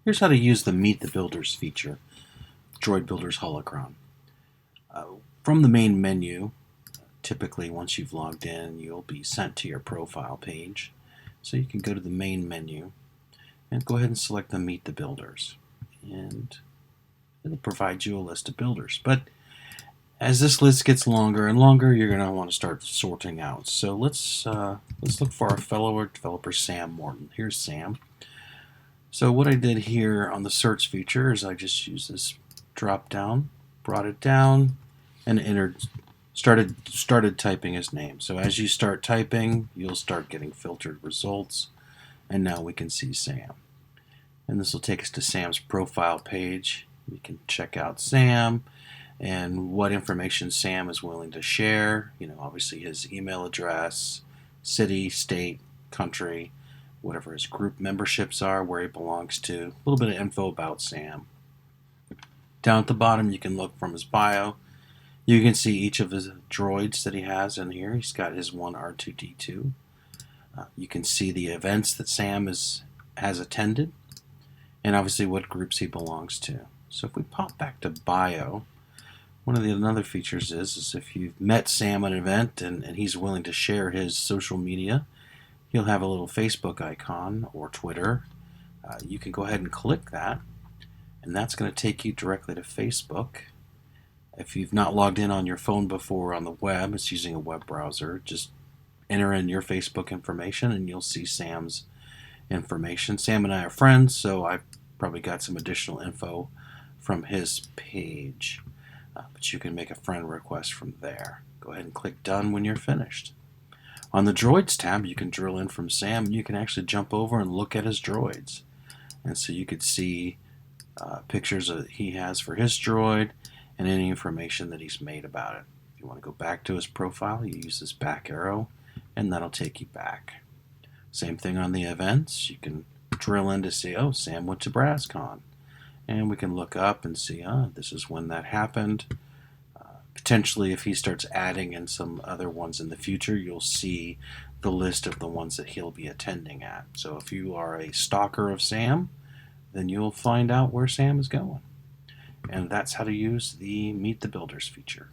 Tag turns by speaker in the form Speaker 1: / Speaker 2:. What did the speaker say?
Speaker 1: Here's how to use the Meet the Builders feature, Droid Builders Holocron. Uh, from the main menu, typically once you've logged in, you'll be sent to your profile page. So you can go to the main menu and go ahead and select the Meet the Builders. And it'll provide you a list of builders. But as this list gets longer and longer, you're going to want to start sorting out. So let's look for our fellow developer, Sam Morton. Here's Sam. So what I did here on the search feature is I just used this drop down, brought it down, and started typing his name. So as you start typing, you'll start getting filtered results, and now we can see Sam. And this will take us to Sam's profile page. We can check out Sam and what information Sam is willing to share. Obviously his email address, city, state, country, whatever his group memberships are, where he belongs to, a little bit of info about Sam. Down at the bottom, you can look from his bio. You can see each of his droids that he has in here. He's got his one R2D2. You can see the events that Sam has attended, and obviously what groups he belongs to. So if we pop back to bio, one of the other features is if you've met Sam at an event and he's willing to share his social media, he'll have a little Facebook icon or Twitter. You can go ahead and click that, and that's going to take you directly to Facebook. If you've not logged in on your phone before on the web, it's using a web browser, just enter in your Facebook information and you'll see Sam's information. Sam and I are friends, so I've probably got some additional info from his page. But you can make a friend request from there. Go ahead and click done when you're finished. On the droids tab, you can drill in from Sam and you can actually jump over and look at his droids. And so you could see pictures that he has for his droid and any information that he's made about it. If you want to go back to his profile, you use this back arrow and that'll take you back. Same thing on the events. You can drill in to see, oh, Sam went to BrazCon. And we can look up and see, this is when that happened. Potentially, if he starts adding in some other ones in the future, you'll see the list of the ones that he'll be attending at. So if you are a stalker of Sam, then you'll find out where Sam is going. And that's how to use the Meet the Builders feature.